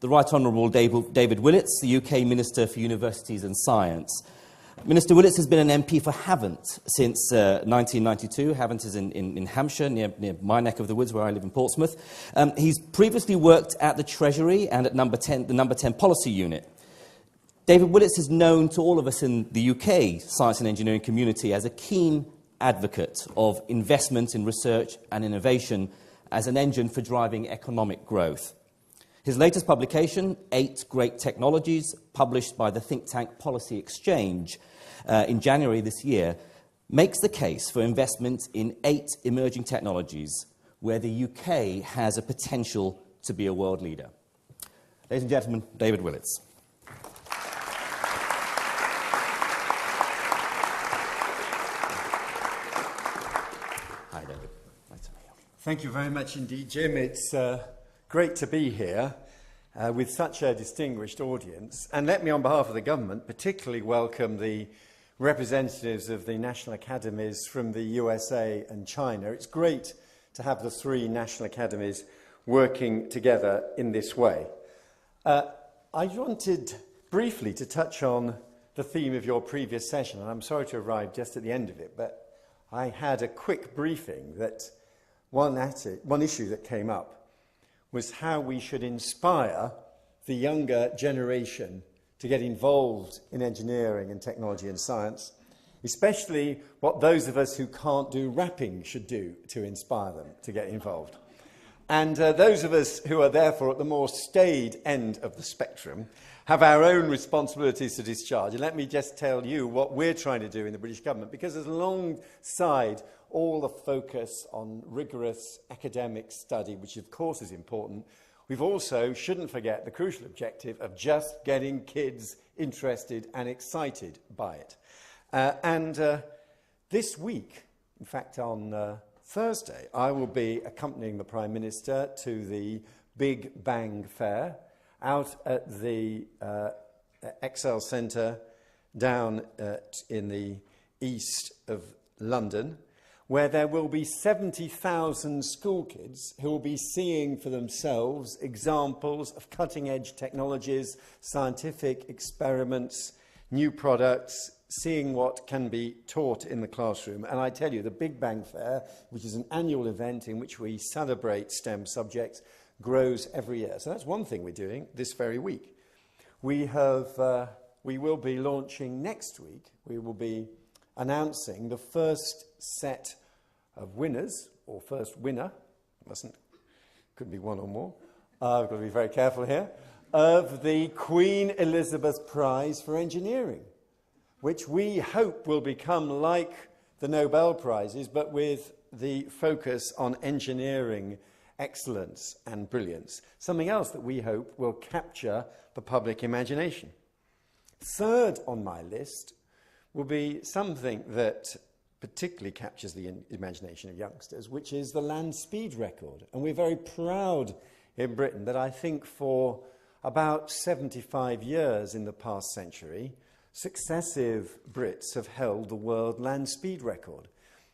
the Right Honourable David Willetts, the UK Minister for Universities and Science. Minister Willetts has been an MP for Havant since 1992. Havant is in Hampshire, near my neck of the woods where I live in Portsmouth. He's previously worked at the Treasury and at the Number 10 Policy Unit. David Willetts is known to all of us in the UK science and engineering community as a keen advocate of investment in research and innovation as an engine for driving economic growth. His latest publication, 8 Great Technologies, published by the think tank Policy Exchange in January this year, makes the case for investment in 8 emerging technologies where the UK has a potential to be a world leader. Ladies and gentlemen, David Willetts. Hi, David. Nice to meet you. Thank you very much indeed, Jim. It's great to be here with such a distinguished audience. And let me, on behalf of the government, particularly welcome the representatives of the national academies from the USA and China. It's great to have the 3 national academies working together in this way. I wanted briefly to touch on the theme of your previous session, and I'm sorry to arrive just at the end of it, but I had a quick briefing that one issue that came up was how we should inspire the younger generation to get involved in engineering and technology and science, especially what those of us who can't do rapping should do to inspire them to get involved. And those of us who are therefore at the more staid end of the spectrum have our own responsibilities to discharge. And let me just tell you what we're trying to do in the British government, because as alongside all the focus on rigorous academic study, which of course is important, we've also, shouldn't forget, the crucial objective of just getting kids interested and excited by it. This week, in fact on Thursday, I will be accompanying the Prime Minister to the Big Bang Fair out at the Excel Centre down in the east of London, where there will be 70,000 school kids who will be seeing for themselves examples of cutting-edge technologies, scientific experiments, new products, seeing what can be taught in the classroom. And I tell you, the Big Bang Fair, which is an annual event in which we celebrate STEM subjects, grows every year. So that's one thing we're doing this very week. We will be launching next week. We will be announcing the first set of winners, or first winner, could be one or more, I've got to be very careful here, of the Queen Elizabeth Prize for Engineering, which we hope will become like the Nobel Prizes, but with the focus on engineering excellence and brilliance, something else that we hope will capture the public imagination. Third on my list will be something that particularly captures the imagination of youngsters, which is the land speed record. And we're very proud in Britain that I think for about 75 years in the past century, successive Brits have held the world land speed record.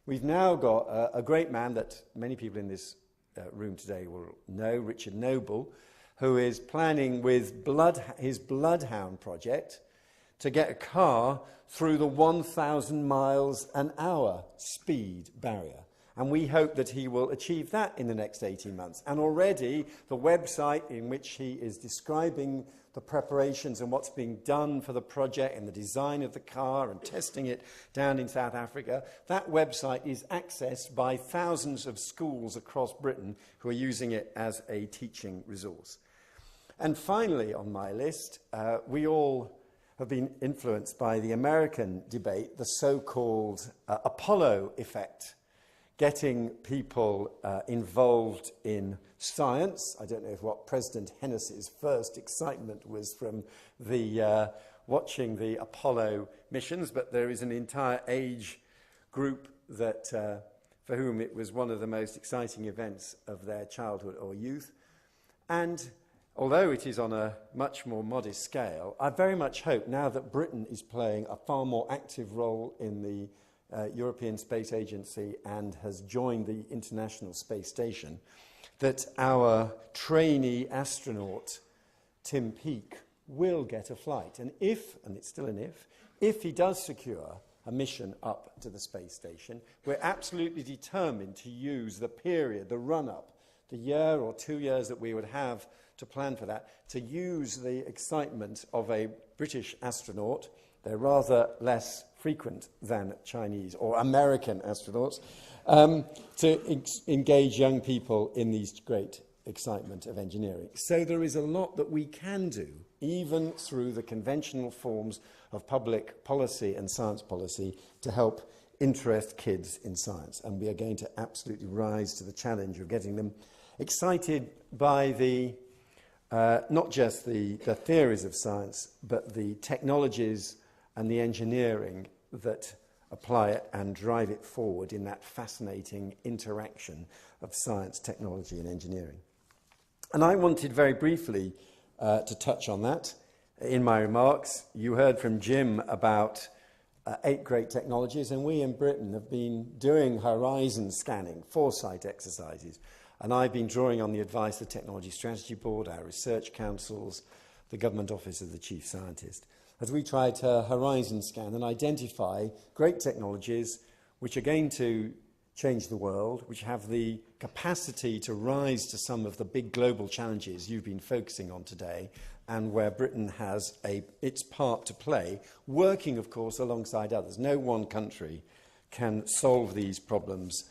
We've now got a great man that many people in this room today will know, Richard Noble, who is planning with his Bloodhound project to get a car through the 1,000 miles an hour speed barrier. And we hope that he will achieve that in the next 18 months. And already the website in which he is describing the preparations and what's being done for the project and the design of the car and testing it down in South Africa, that website is accessed by thousands of schools across Britain who are using it as a teaching resource. And finally on my list, we all have been influenced by the American debate, the so-called Apollo effect, getting people involved in science. I don't know if what President Hennessy's first excitement was from the watching the Apollo missions, but there is an entire age group that for whom it was one of the most exciting events of their childhood or youth. And although it is on a much more modest scale, I very much hope now that Britain is playing a far more active role in the European Space Agency and has joined the International Space Station, that our trainee astronaut Tim Peake will get a flight. And if, and it's still an if he does secure a mission up to the space station, we're absolutely determined to use the period, the run-up, the year or 2 years that we would have to plan for that, to use the excitement of a British astronaut. They're rather less frequent than Chinese or American astronauts, to engage young people in these great excitement of engineering. So there is a lot that we can do, even through the conventional forms of public policy and science policy, to help interest kids in science. And we are going to absolutely rise to the challenge of getting them excited by the not just the theories of science, but the technologies and the engineering that apply it and drive it forward in that fascinating interaction of science, technology, and engineering. And I wanted very briefly to touch on that in my remarks. You heard from Jim about 8 great technologies, and we in Britain have been doing horizon scanning, foresight exercises. And I've been drawing on the advice of the Technology Strategy Board, our research councils, the Government Office of the Chief Scientist, as we try to horizon scan and identify great technologies which are going to change the world, which have the capacity to rise to some of the big global challenges you've been focusing on today, and where Britain has its part to play, working, of course, alongside others. No one country can solve these problems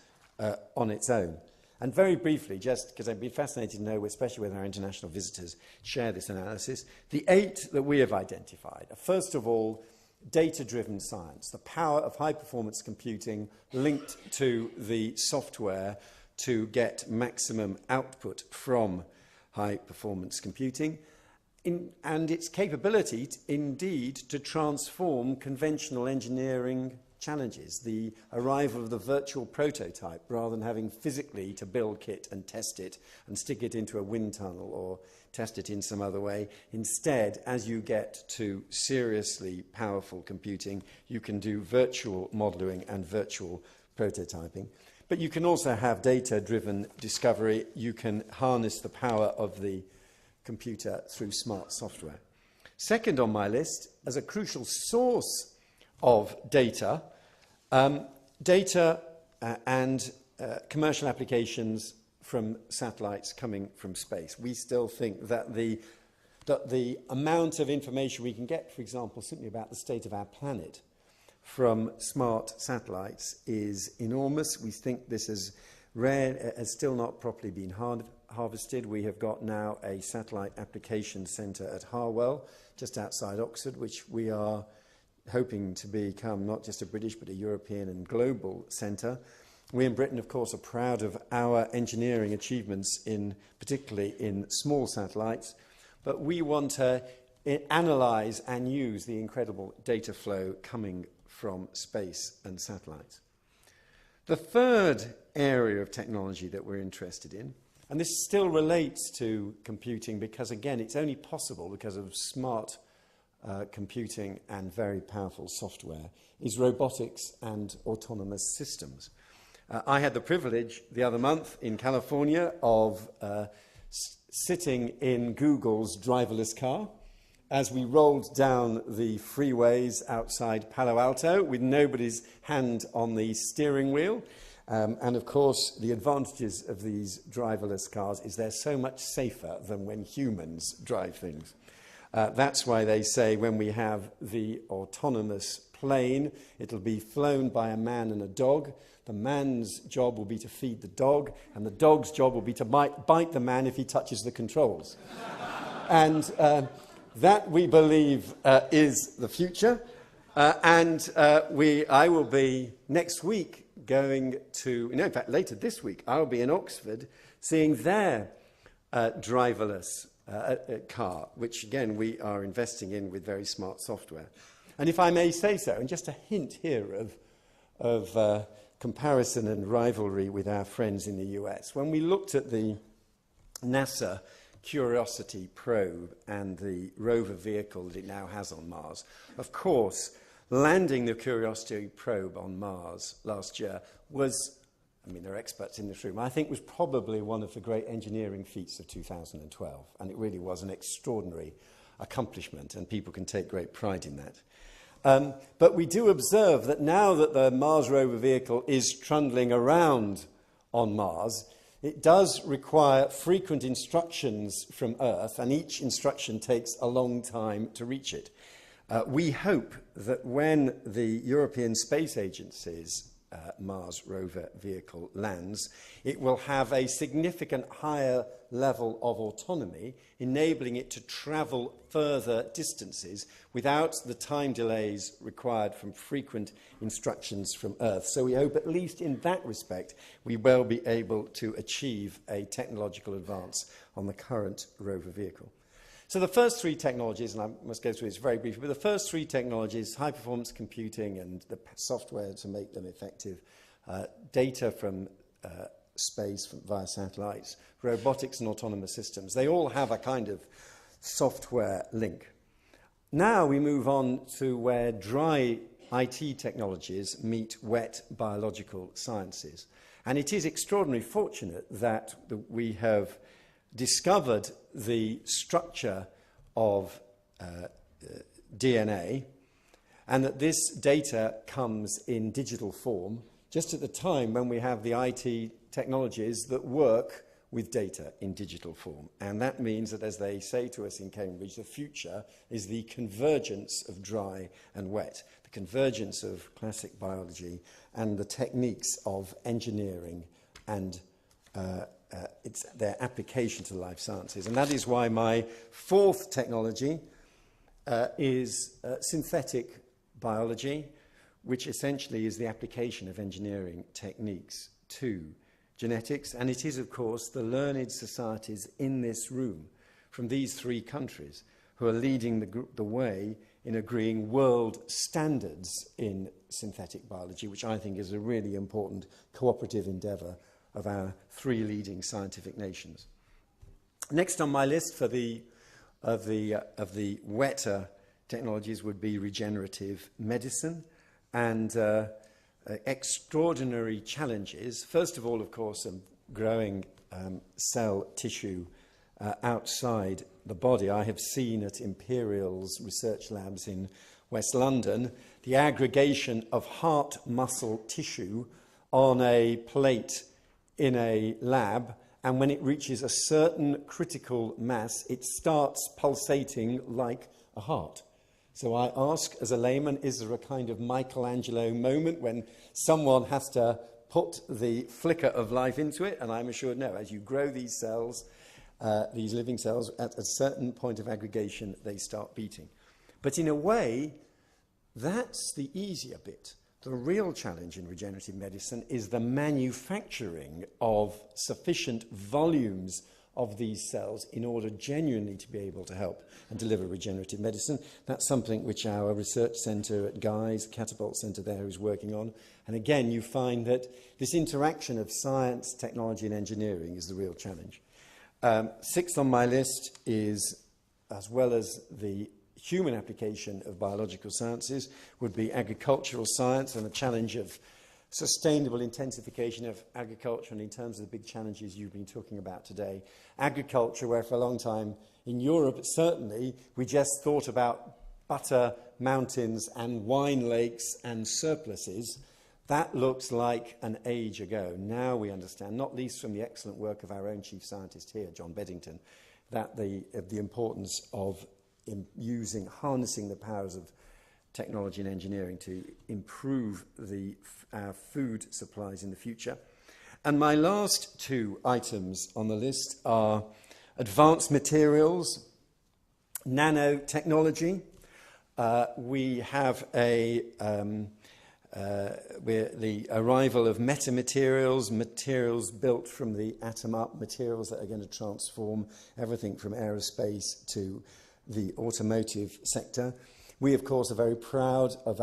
on its own. And very briefly, just because I'd be fascinated to know, especially with our international visitors, share this analysis. The 8 that we have identified are, first of all, data-driven science, the power of high-performance computing linked to the software to get maximum output from high-performance computing, and its capability, indeed, to transform conventional engineering challenges, the arrival of the virtual prototype, rather than having physically to build kit and test it and stick it into a wind tunnel or test it in some other way. Instead, as you get to seriously powerful computing, you can do virtual modeling and virtual prototyping. But you can also have data-driven discovery. You can harness the power of the computer through smart software. Second on my list, as a crucial source of data, and commercial applications from satellites coming from space. We still think that the amount of information we can get, for example, simply about the state of our planet from smart satellites is enormous. We think this is rare, has still not properly been harvested. We have got now a satellite application centre at Harwell, just outside Oxford, which we are hoping to become not just a British but a European and global centre. We in Britain, of course, are proud of our engineering achievements, particularly in small satellites, but we want to analyse and use the incredible data flow coming from space and satellites. The third area of technology that we're interested in, and this still relates to computing because, again, it's only possible because of smart computing and very powerful software, is robotics and autonomous systems. I had the privilege the other month in California of sitting in Google's driverless car as we rolled down the freeways outside Palo Alto with nobody's hand on the steering wheel. And of course, the advantages of these driverless cars is they're so much safer than when humans drive things. That's why they say when we have the autonomous plane, it'll be flown by a man and a dog. The man's job will be to feed the dog, and the dog's job will be to bite the man if he touches the controls. And that, we believe, is the future. I will be next week going to, in fact, later this week, I'll be in Oxford seeing their driverless car, which, again, we are investing in with very smart software. And if I may say so, and just a hint here of comparison and rivalry with our friends in the US, when we looked at the NASA Curiosity probe and the rover vehicle that it now has on Mars, of course, landing the Curiosity probe on Mars last year was I mean, there are experts in this room, I think was probably one of the great engineering feats of 2012. And it really was an extraordinary accomplishment, and people can take great pride in that. But we do observe that now that the Mars rover vehicle is trundling around on Mars, it does require frequent instructions from Earth, and each instruction takes a long time to reach it. We hope that when the European Space Agency's Mars rover vehicle lands, it will have a significant higher level of autonomy, enabling it to travel further distances without the time delays required from frequent instructions from Earth. So we hope, at least in that respect, we will be able to achieve a technological advance on the current rover vehicle. So the first three technologies, and I must go through this very briefly, but the first three technologies, high-performance computing and the software to make them effective, data from space via satellites, robotics and autonomous systems, they all have a kind of software link. Now we move on to where dry IT technologies meet wet biological sciences. And it is extraordinarily fortunate that we have discovered the structure of DNA, and that this data comes in digital form just at the time when we have the IT technologies that work with data in digital form. And that means that, as they say to us in Cambridge, the future is the convergence of dry and wet, the convergence of classic biology and the techniques of engineering and it's their application to life sciences. And that is why my fourth technology is synthetic biology, which essentially is the application of engineering techniques to genetics. And it is, of course, the learned societies in this room from these three countries who are leading the way in agreeing world standards in synthetic biology, which I think is a really important cooperative endeavour of our three leading scientific nations. Next on my list for the wetter technologies would be regenerative medicine and extraordinary challenges. First of all, of course, growing cell tissue outside the body. I have seen at Imperial's research labs in West London the aggregation of heart muscle tissue on a plate in a lab, and when it reaches a certain critical mass, it starts pulsating like a heart. So I ask, as a layman, is there a kind of Michelangelo moment when someone has to put the flicker of life into it? And I'm assured no. As you grow these cells, these living cells, at a certain point of aggregation, they start beating. But in a way, that's the easier bit. The real challenge in regenerative medicine is the manufacturing of sufficient volumes of these cells in order genuinely to be able to help and deliver regenerative medicine. That's something which our research centre at Guy's, Catapult Centre there, is working on. And again, you find that this interaction of science, technology and engineering is the real challenge. Sixth on my list is, as well as the human application of biological sciences, would be agricultural science and the challenge of sustainable intensification of agriculture, and in terms of the big challenges you've been talking about today. Agriculture, where for a long time in Europe, certainly, we just thought about butter mountains and wine lakes and surpluses. That looks like an age ago. Now we understand, not least from the excellent work of our own chief scientist here, John Beddington, that the importance of harnessing the powers of technology and engineering to improve our food supplies in the future. And my last two items on the list are advanced materials, nanotechnology. We have the arrival of metamaterials, materials built from the atom up, materials that are going to transform everything from aerospace to the automotive sector. We, of course, are very proud of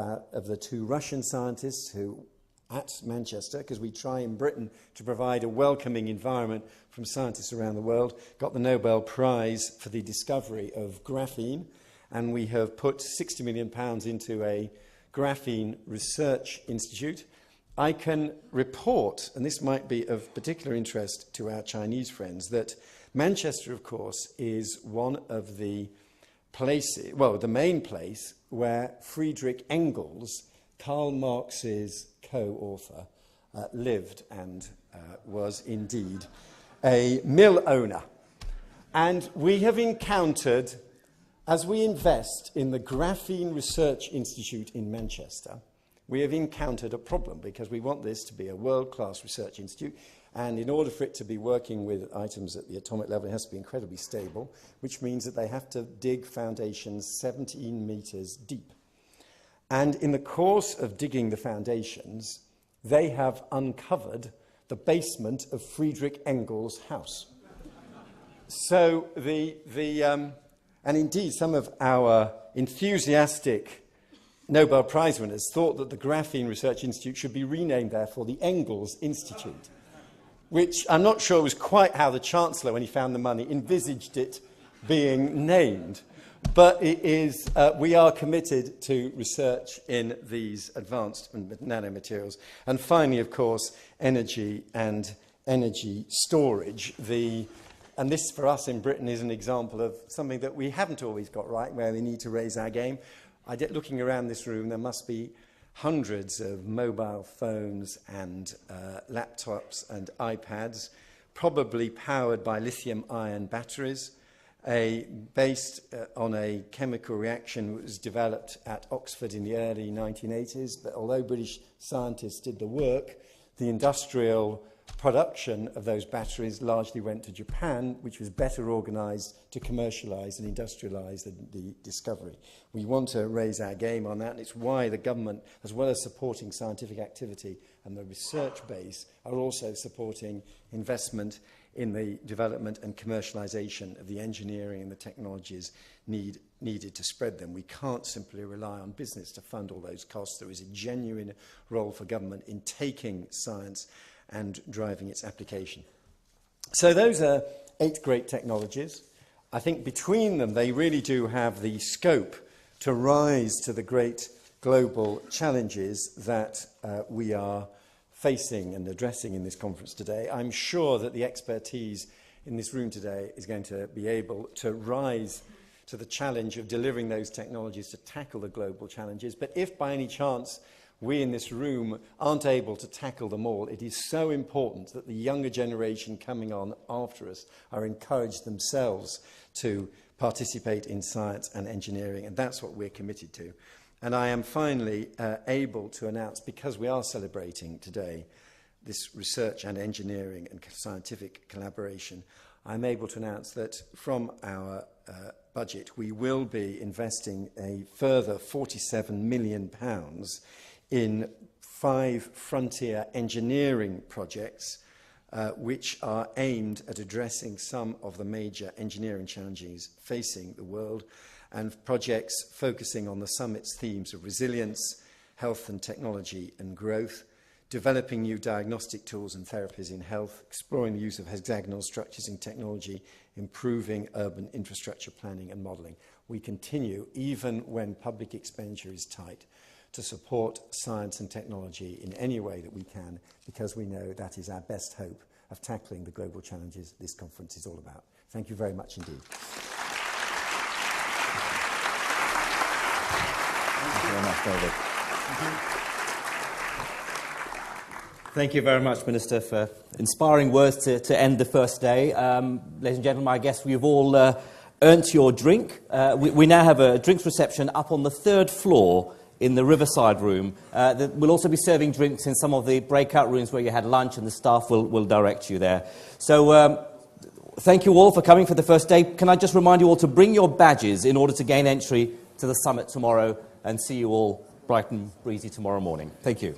the two Russian scientists who, at Manchester, because we try in Britain to provide a welcoming environment from scientists around the world, got the Nobel Prize for the discovery of graphene, and we have put £60 million into a graphene research institute, I can report, and this might be of particular interest to our Chinese friends, that Manchester, of course, is one of the places, well, the main place where Friedrich Engels, Karl Marx's co-author, lived and was indeed a mill owner. And we have encountered, as we invest in the Graphene Research Institute in Manchester, we have encountered a problem because we want this to be a world-class research institute, and in order for it to be working with items at the atomic level, it has to be incredibly stable, which means that they have to dig foundations 17 meters deep. And in the course of digging the foundations, they have uncovered the basement of Friedrich Engels' house. So and indeed some of our enthusiastic Nobel Prize winners thought that the Graphene Research Institute should be renamed, therefore, the Engels Institute, which I'm not sure was quite how the Chancellor, when he found the money, envisaged it being named. But it is, we are committed to research in these advanced nanomaterials. And finally, of course, energy and energy storage. And this, for us in Britain, is an example of something that we haven't always got right, where we need to raise our game. Looking around this room, there must be hundreds of mobile phones and laptops and iPads, probably powered by lithium-ion batteries, based on a chemical reaction that was developed at Oxford in the early 1980s. But although British scientists did the work, the industrial production of those batteries largely went to Japan, which was better organised to commercialise and industrialise the discovery. We want to raise our game on that, and it's why the government, as well as supporting scientific activity and the research base, are also supporting investment in the development and commercialisation of the engineering and the technologies needed to spread them. We can't simply rely on business to fund all those costs. There is a genuine role for government in taking science and driving its application. So those are 8 great technologies. I think between them they really do have the scope to rise to the great global challenges that we are facing and addressing in this conference today. I'm sure that the expertise in this room today is going to be able to rise to the challenge of delivering those technologies to tackle the global challenges. But if by any chance we in this room aren't able to tackle them all, it is so important that the younger generation coming on after us are encouraged themselves to participate in science and engineering, and that's what we're committed to. And I am finally able to announce, because we are celebrating today this research and engineering and scientific collaboration, I'm able to announce that from our budget we will be investing a further £47 million in 5 frontier engineering projects which are aimed at addressing some of the major engineering challenges facing the world, and projects focusing on the summit's themes of resilience, health and technology and growth, developing new diagnostic tools and therapies in health, exploring the use of hexagonal structures in technology, improving urban infrastructure planning and modelling. We continue, even when public expenditure is tight, to support science and technology in any way that we can, because we know that is our best hope of tackling the global challenges this conference is all about. Thank you very much indeed. Thank you very much, David. Thank you very much, Minister, for inspiring words to end the first day. Ladies and gentlemen, I guess we've all earned your drink. We now have a drinks reception up on the 3rd floor in the Riverside room. We'll also be serving drinks in some of the breakout rooms where you had lunch, and the staff will direct you there. So thank you all for coming for the first day. Can I just remind you all to bring your badges in order to gain entry to the summit tomorrow, and see you all bright and breezy tomorrow morning. Thank you.